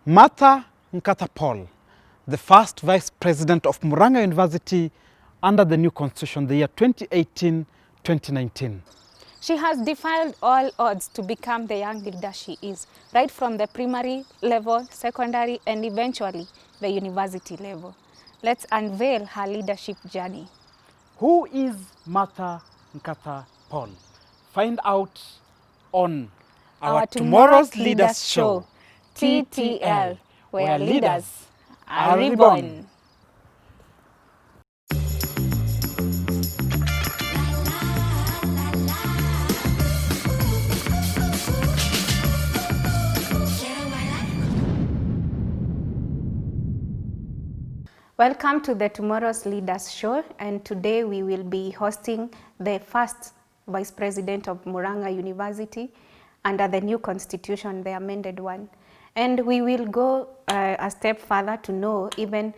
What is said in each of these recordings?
Nkatha, the first Vice President of Muranga University under the new constitution, the year 2018-2019. She has defied all odds to become the young leader she is, right from the primary level, secondary, and eventually the university level. Let's unveil her leadership journey. Who is Nkatha? Find out on our Tomorrow's Leaders Show, TTL, where leaders are reborn. Welcome to the Tomorrow's Leaders Show, and today we will be hosting the first Vice President of Muranga University under the new constitution, the amended one. And we will go a step further to know even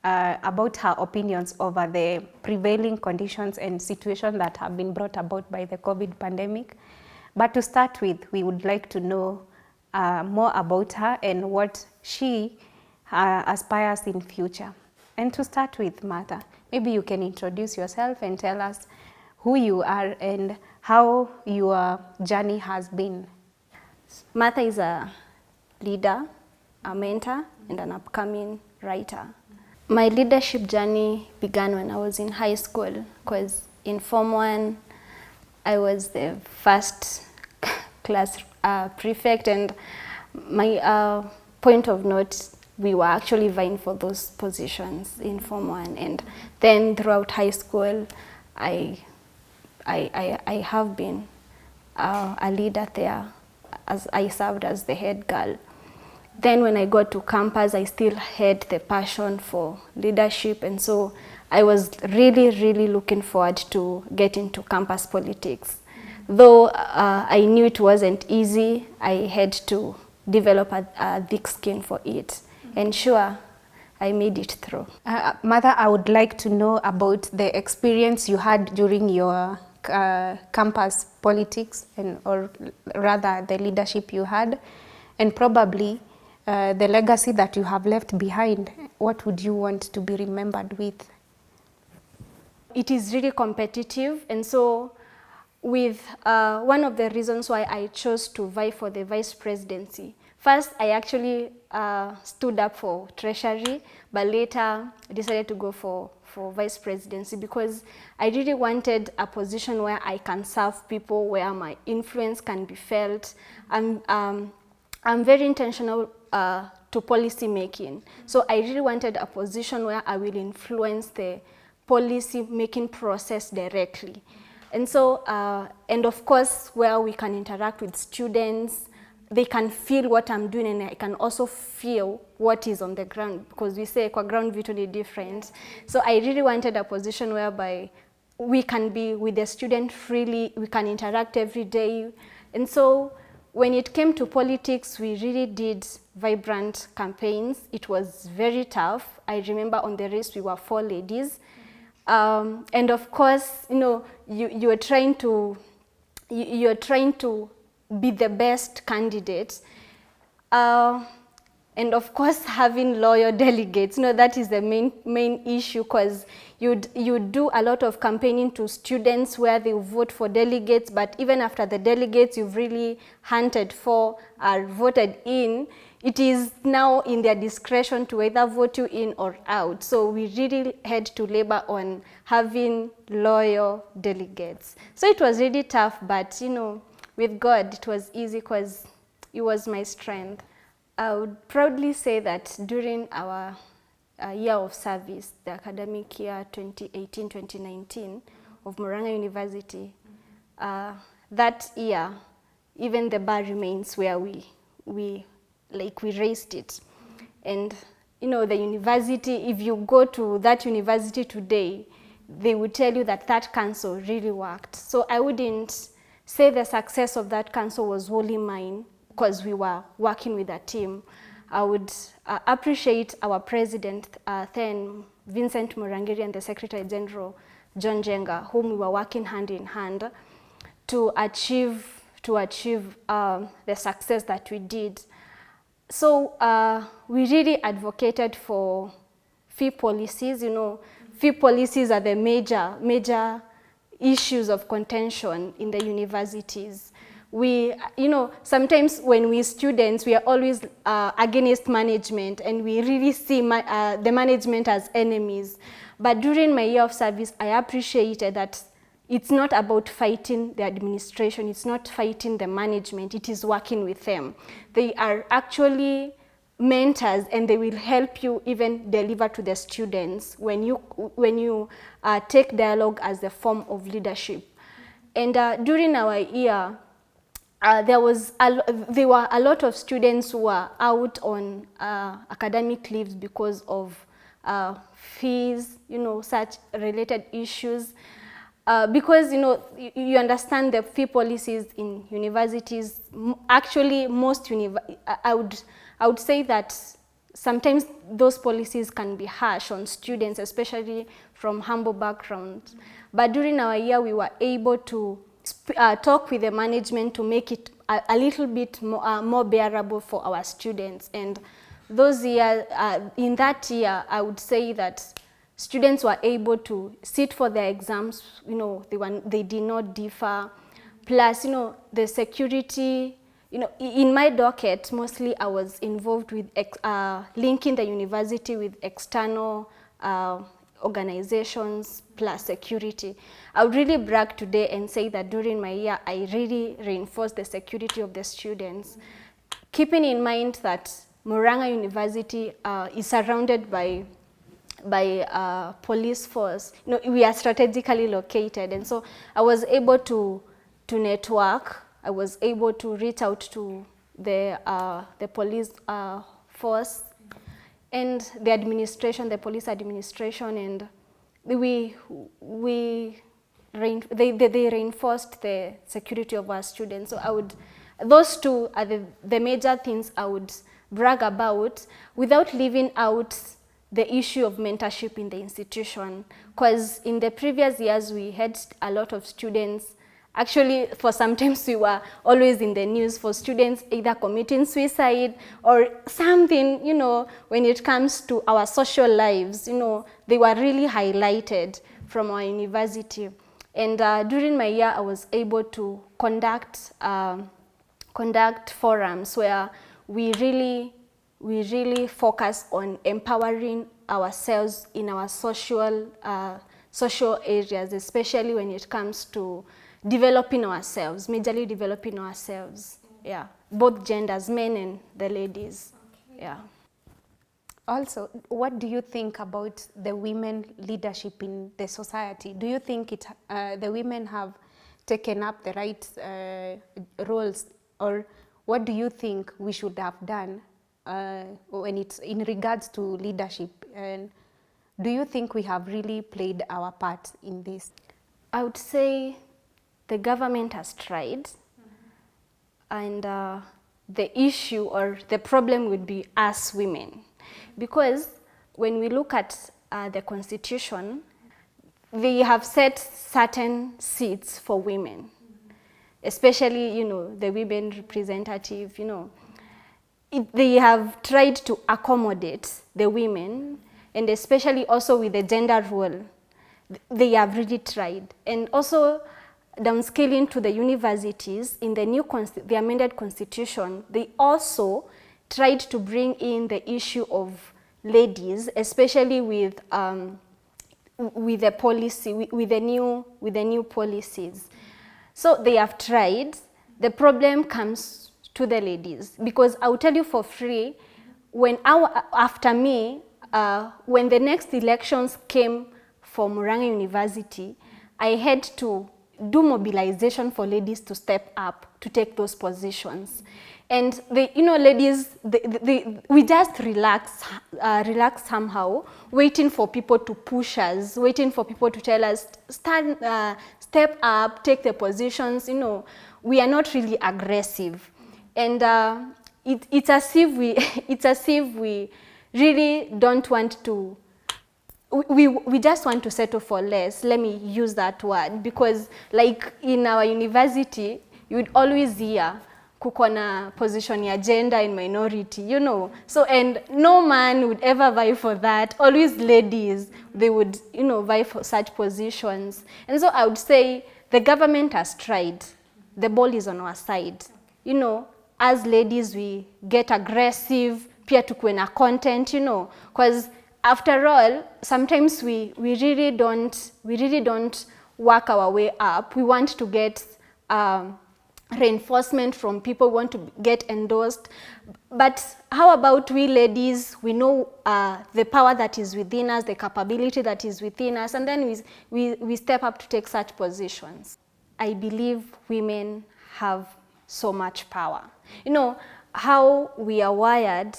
about her opinions over the prevailing conditions and situations that have been brought about by the COVID pandemic. But to start with, we would like to know more about her and what she aspires in future. And to start with, Martha, maybe you can introduce yourself and tell us who you are and how your journey has been. Martha is a leader, a mentor, and an upcoming writer. My leadership journey began when I was in high school, because in Form 1, I was the first class prefect, and my point of note, we were actually vying for those positions in Form 1, and then throughout high school, I have been a leader there, as I served as the head girl. Then when I got to campus, I still had the passion for leadership, and so I was really looking forward to get into campus politics. Though I knew it wasn't easy, I had to develop a thick skin for it. And sure, I made it through. Mother, I would like to know about the experience you had during your campus politics, or rather the leadership you had, and probably the legacy that you have left behind. What would you want to be remembered with? It is really competitive, and so with one of the reasons why I chose to vie for the vice presidency. First, I actually stood up for treasury, but later I decided to go for vice presidency because I really wanted a position where I can serve people, where my influence can be felt. I'm very intentional to policy making. So I really wanted a position where I will influence the policy making process directly. And so, and of course, where we can interact with students, they can feel what I'm doing, and I can also feel what is on the ground, because we say kwa ground vitu ni different. So I really wanted a position whereby we can be with the student freely, we can interact every day. And so when it came to politics, we really did vibrant campaigns. It was very tough. I remember on the race we were 4 ladies. And of course, you know, you're trying to be the best candidate, and of course having loyal delegates. You know, that is the main issue, because you do a lot of campaigning to students where they vote for delegates, but even after the delegates you've really hunted for are voted in, it is now in their discretion to either vote you in or out. So we really had to labor on having loyal delegates. So it was really tough, but you know, with God, it was easy because it was my strength. I would proudly say that during our year of service, the academic year 2018-2019 of Muranga University, that year, even the bar remains where we raised it. And you know, the university, if you go to that university today, they would tell you that that council really worked. So I wouldn't say the success of that council was wholly mine, because we were working with a team. I would appreciate our president, then Vincent Murangiri, and the Secretary General, John Jenga, whom we were working hand in hand to achieve the success that we did. So we really advocated for fee policies. You know, fee policies are the major issues of contention in the universities. We, you know, sometimes when we students, we are always against management, and we really see the management as enemies. But during my year of service, I appreciated that it's not about fighting the administration, it's not fighting the management, it is working with them. They are actually mentors, and they will help you even deliver to the students when you take dialogue as a form of leadership. And during our year, there were a lot of students who were out on academic leaves because of fees, you know, such related issues. Because, you know, you understand the fee policies in universities. Actually, I would say that sometimes those policies can be harsh on students, especially from humble backgrounds. But during our year, we were able to talk with the management to make it a little bit more bearable for our students. And those years, in that year, I would say that students were able to sit for their exams. You know, they did not differ. Plus, you know, the security. You know, in my docket, mostly I was involved with linking the university with external organizations plus security. I would really brag today and say that during my year, I really reinforced the security of the students, keeping in mind that Muranga University is surrounded by police force. You know, we are strategically located, and so I was able to network. I was able to reach out to the police force and the administration, the police administration, and they reinforced the security of our students. So those two are the major things I would brag about, without leaving out the issue of mentorship in the institution. Because in the previous years, we had a lot of students. Actually, for sometimes we were always in the news for students either committing suicide or something, you know, when it comes to our social lives, you know, they were really highlighted from our university. And during my year, I was able to conduct forums where we really focus on empowering ourselves in our social areas, especially when it comes to developing ourselves, majorly developing ourselves. Yeah, both genders, men and the ladies. Okay. Yeah. Also, what do you think about the women leadership in the society? Do you think the women have taken up the right roles, or what do you think we should have done when it's in regards to leadership? And do you think we have really played our part in this? I would say the government has tried, and the issue or the problem would be us women. Because when we look at the Constitution, they have set certain seats for women, especially, you know, the women representative, you know. They have tried to accommodate the women, and especially also with the gender role. They have really tried. And also downscaling to the universities in the amended constitution, they also tried to bring in the issue of ladies, especially with the policy, with the new policies. So they have tried. The problem comes to the ladies, because I'll tell you for free, after me, when the next elections came for Muranga University, I had to do mobilization for ladies to step up to take those positions. And ladies, we just relax somehow, waiting for people to push us, waiting for people to tell us, step up, take the positions. You know, we are not really aggressive, and it's as if we really don't want to. We just want to settle for less. Let me use that word, because like in our university, you would always hear kuko na position ya gender and minority, you know. So, and no man would ever vie for that. Always ladies, they would, you know, vie for such positions. And so I would say the government has tried. The ball is on our side. You know, as ladies, we get aggressive, pia tukuwe na content, you know, because after all, sometimes we really don't work our way up. We want to get reinforcement from people, want to get endorsed. But how about we ladies? We know the power that is within us, the capability that is within us, and then we step up to take such positions. I believe women have so much power. You know, how we are wired,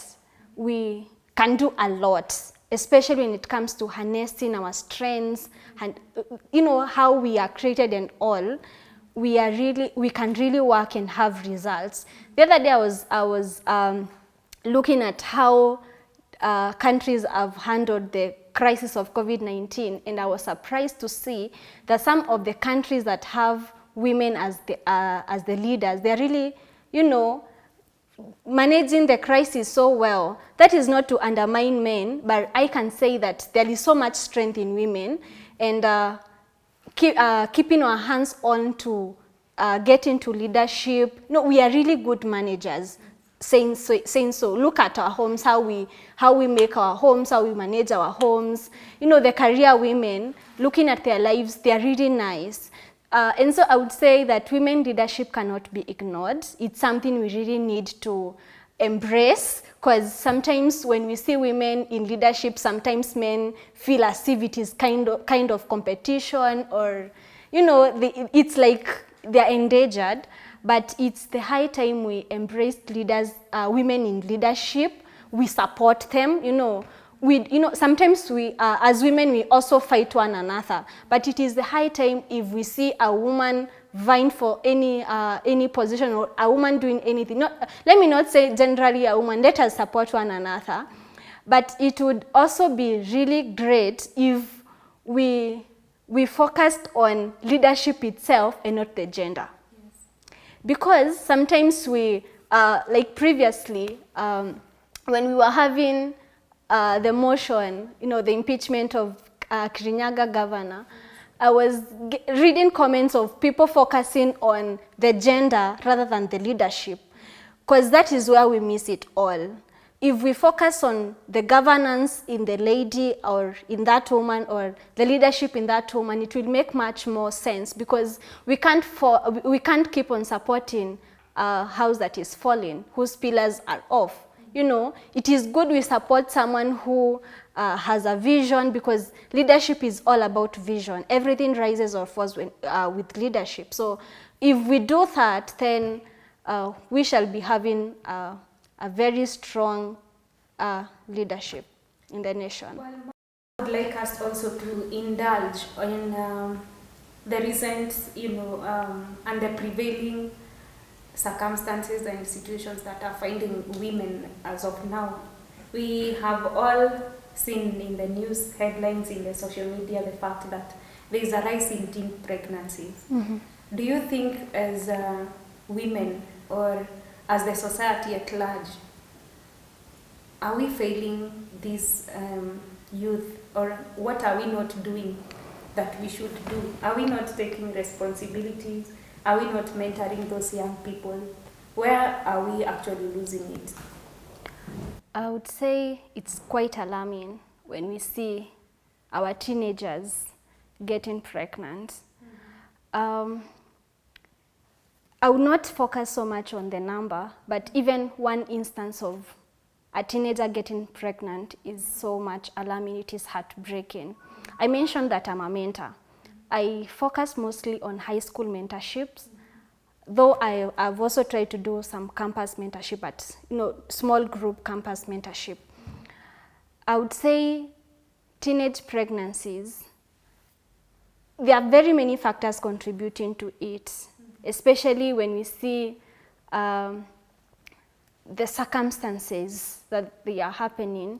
we can do a lot, especially when it comes to harnessing our strengths, and you know, how we are created and all. We can really work and have results. The other day I was looking at how countries have handled the crisis of COVID-19, and I was surprised to see that some of the countries that have women as the leaders, they're really, you know, managing the crisis so well. That is not to undermine men, but I can say that there is so much strength in women, and keeping our hands on to get into leadership. No, we are really good managers. Saying so. Look at our homes, how we make our homes, how we manage our homes. You know, the career women, looking at their lives, they are really nice. And so I would say that women leadership cannot be ignored. It's something we really need to embrace, because sometimes when we see women in leadership, sometimes men feel as if it is kind of competition, or, you know, it's like they're endangered. But it's the high time we embrace leaders, women in leadership. We support them, you know. Sometimes we, as women, we also fight one another. But it is the high time if we see a woman vying for any position, or a woman doing anything. Let me not say generally a woman, let us support one another. But it would also be really great if we focused on leadership itself and not the gender. Because sometimes we, like previously, when we were having the motion, you know, the impeachment of Kirinyaga governor, I was reading comments of people focusing on the gender rather than the leadership, because that is where we miss it all. If we focus on the governance in the lady or in that woman, or the leadership in that woman, it will make much more sense, because we can't keep on supporting a house that is falling, whose pillars are off. You know, it is good we support someone who has a vision, because leadership is all about vision. Everything rises or falls with leadership. So if we do that, then we shall be having a very strong leadership in the nation. Well, I would like us also to indulge in the recent, you know, and the prevailing circumstances and situations that are finding women as of now. We have all seen in the news headlines, in the social media, the fact that there is a rise in teen pregnancies. Mm-hmm. Do you think as women, or as the society at large, are we failing these youth, or what are we not doing that we should do? Are we not taking responsibilities? Are we not mentoring those young people? Where are we actually losing it? I would say it's quite alarming when we see our teenagers getting pregnant. I would not focus so much on the number, but even one instance of a teenager getting pregnant is so much alarming. It is heartbreaking. I mentioned that I'm a mentor. I focus mostly on high school mentorships, though I've also tried to do some campus mentorship, but small group campus mentorship. I would say teenage pregnancies, there are very many factors contributing to it, especially when we see the circumstances that they are happening.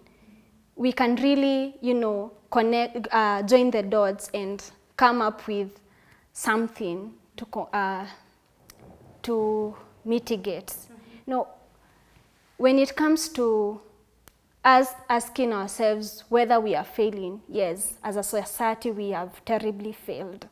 We can really, connect, join the dots and come up with something to mitigate. No, when it comes to us asking ourselves whether we are failing, yes, as a society we have terribly failed.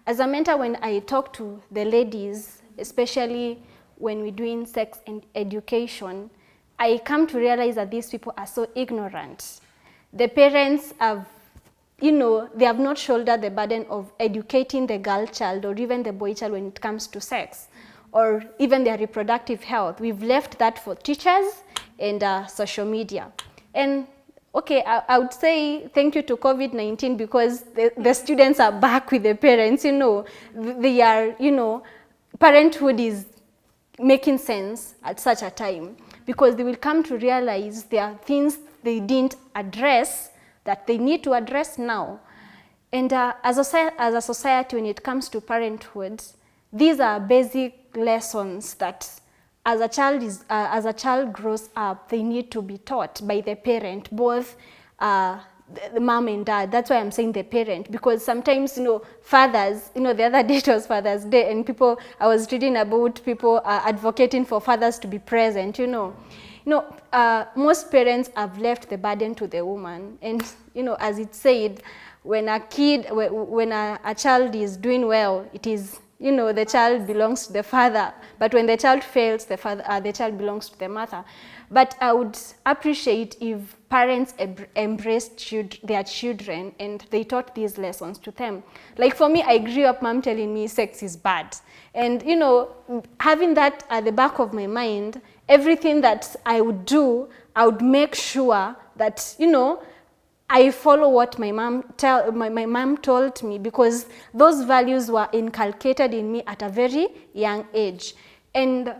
As a mentor, when I talk to the ladies, especially when we're doing sex and education, I come to realize that these people are so ignorant. The parents have, they have not shouldered the burden of educating the girl child or even the boy child when it comes to sex or even their reproductive health. We've left that for teachers and social media. And okay, I would say thank you to COVID-19 because the students are back with the parents, they are, parenthood is making sense at such a time because they will come to realize there are things they didn't address that they need to address now. And as a society, when it comes to parenthood, these are basic lessons that as a child grows up, they need to be taught by the parent, both the mom and dad. That's why I'm saying the parent, because sometimes, fathers, the other day it was Father's Day, and I was reading about people advocating for fathers to be present, most parents have left the burden to the woman. And, as it said, when a child is doing well, it is, the child belongs to the father. But when the child fails, the child belongs to the mother. But I would appreciate if parents embraced their children and they taught these lessons to them. Like for me, I grew up mom telling me sex is bad. And, having that at the back of my mind, everything that I would do, I would make sure that, I follow what my mom told me, because those values were inculcated in me at a very young age. And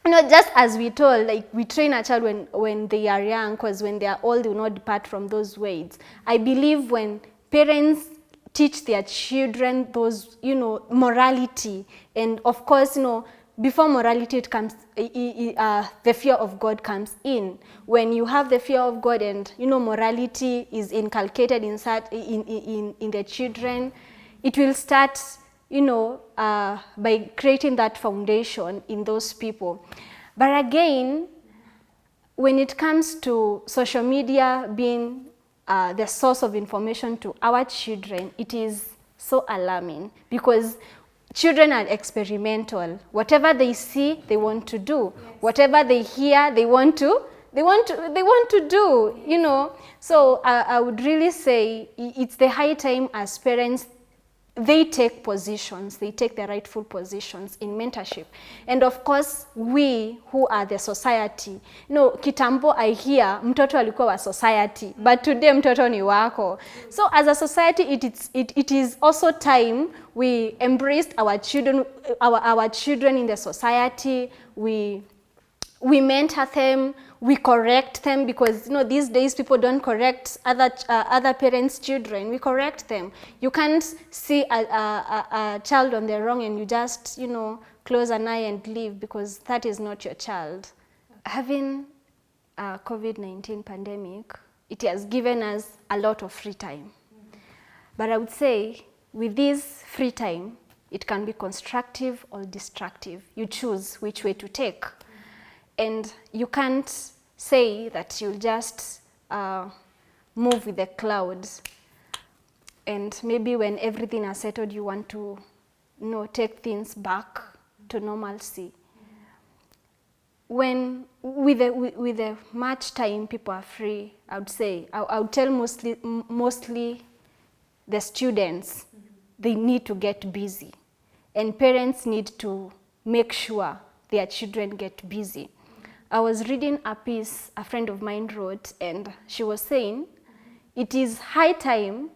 just as we told, like we train a child when they are young, because when they are old, they will not depart from those ways. I believe when parents teach their children those, morality, and of course, before morality it comes, the fear of God comes in. When you have the fear of God and morality is inculcated inside in the children, it will start by creating that foundation in those people. But again, when it comes to social media being the source of information to our children, it is so alarming because children are experimental. Whatever they see, they want to do. Yes. Whatever they hear, they want to do, So I would really say it's the high time as parents, they take positions, they take the rightful positions in mentorship. And of course, we who are the society, kitambo I hear, mtoto alikuwa wa society, but today mtoto ni wako. So as a society, it is also time we embraced our children, our children in the society, we mentor them, we correct them, because these days people don't correct other parents' children. We correct them. You can't see a child on the wrong and you just close an eye and leave, because that is not your child. Having a COVID-19 pandemic, it has given us a lot of free time. But I would say with this free time, it can be constructive or destructive. You choose which way to take. And you can't say that you'll just move with the clouds. And maybe when everything has settled, you want to take things back to normalcy. When with the much time people are free, I would say, I would tell mostly the students, they need to get busy. And parents need to make sure their children get busy. I was reading a piece a friend of mine wrote, and she was saying, it is high time,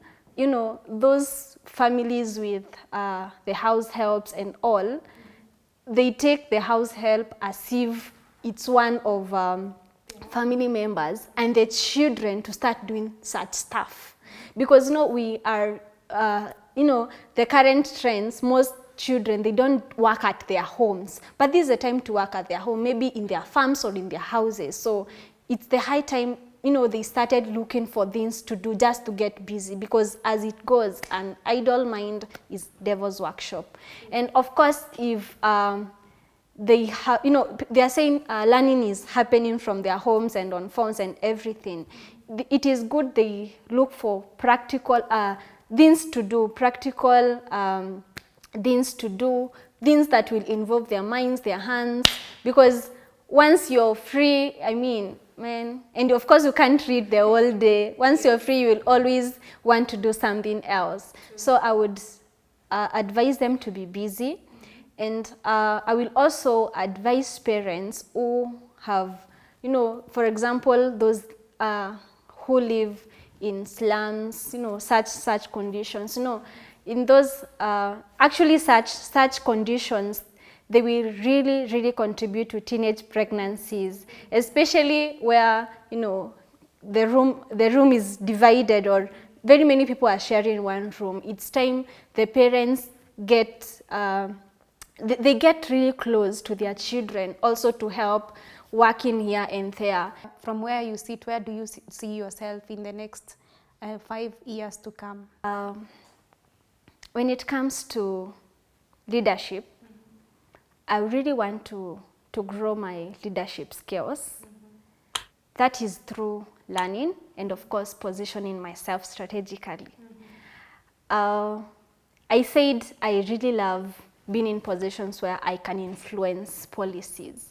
those families with the house helps and all, they take the house help as if it's one of family members, and the children to start doing such stuff. Because we are, the current trends, most children, they don't work at their homes, but this is a time to work at their home, maybe in their farms or in their houses. So it's the high time, they started looking for things to do just to get busy, because as it goes, an idle mind is devil's workshop. And of course, if they have, you know, they are saying learning is happening from their homes and on phones and everything. It is good they look for practical things to do, practical things to do, things that will involve their minds, their hands, because once you're free, I mean, man, and of course you can't read the whole day. Once you're free, you will always want to do something else. So I would advise them to be busy. And I will also advise parents who have, you know, for example, those who live in slums, you know, such conditions, you know, in those, actually such conditions, they will really contribute to teenage pregnancies, especially where, you know, the room is divided or very many people are sharing one room. It's time the parents get, they get really close to their children, also to help working here and there. From where you sit, where do you see yourself in the next 5 years to come? When it comes to leadership, I really want to grow my leadership skills. That is through learning and, of course, positioning myself strategically. I said I really love being in positions where I can influence policies.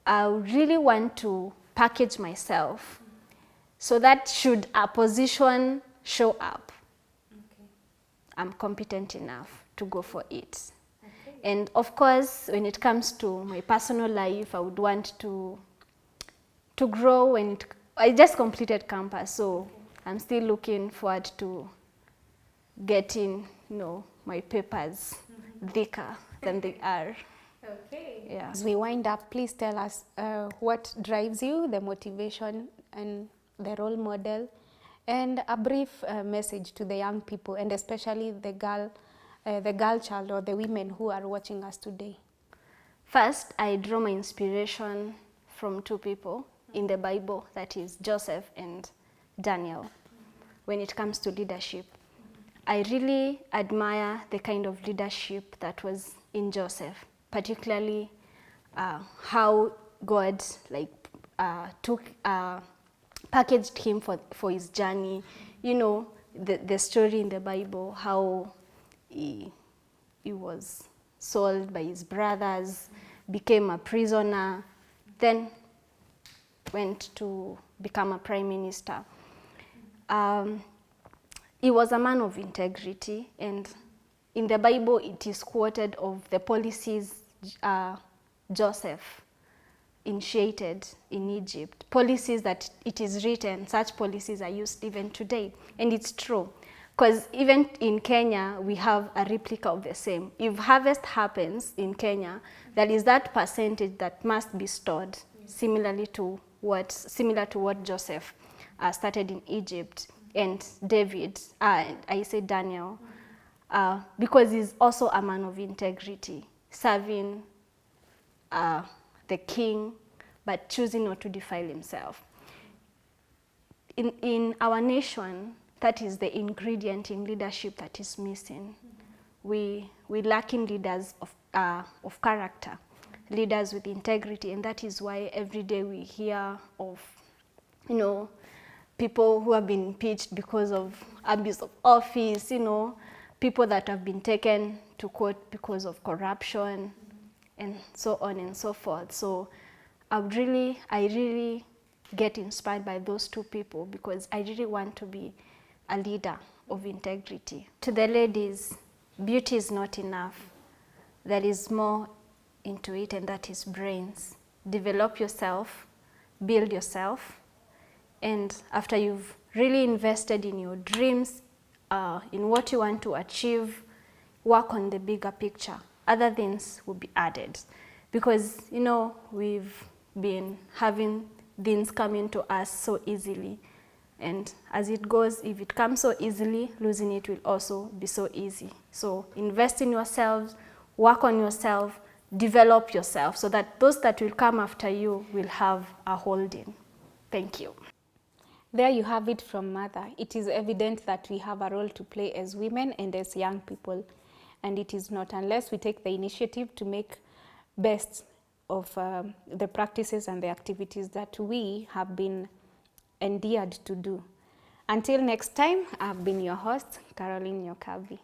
I really want to package myself so that should a position show up, I'm competent enough to go for it. And of course, when it comes to my personal life, I would want to grow. I just completed campus, so I'm still looking forward to getting, you know, my papers thicker than they are. Okay. Yeah. As we wind up, please tell us what drives you, the motivation and the role model, and a brief message to the young people, and especially the girl child or the women who are watching us today. First, I draw my inspiration from two people in the Bible, that is Joseph and Daniel. When it comes to leadership, I really admire the kind of leadership that was in Joseph, particularly how God packaged him for his journey. You know, the story in the Bible, how he was sold by his brothers, became a prisoner, then went to become a prime minister. He was a man of integrity, and in the Bible it is quoted of the policies Joseph initiated in Egypt, policies that it is written, such policies are used even today, and it's true. Because even in Kenya, we have a replica of the same. If harvest happens in Kenya, there is that percentage that must be stored, similar to what Joseph started in Egypt, and David, I say Daniel, because he's also a man of integrity, serving the king, but choosing not to defile himself. In our nation, that is the ingredient in leadership that is missing. We lack in leaders of character, leaders with integrity, and that is why every day we hear of, you know, people who have been impeached because of abuse of office, you know, people that have been taken to court because of corruption, and so on and so forth. So I really get inspired by those two people, because I really want to be a leader of integrity. To the ladies, beauty is not enough. There is more into it, and that is brains. Develop yourself, build yourself, and after you've really invested in your dreams, in what you want to achieve, work on the bigger picture. Other things will be added, because, you know, we've been having things coming to us so easily, and as it goes, if it comes so easily, losing it will also be so easy. So invest in yourselves, work on yourself, develop yourself, so that those that will come after you will have a holding. Thank you. There you have it from Mother. It is evident that we have a role to play as women and as young people, and it is not unless we take the initiative to make best of the practices and the activities that we have been endeared to do. Until next time, I've been your host, Caroline Nyokabi.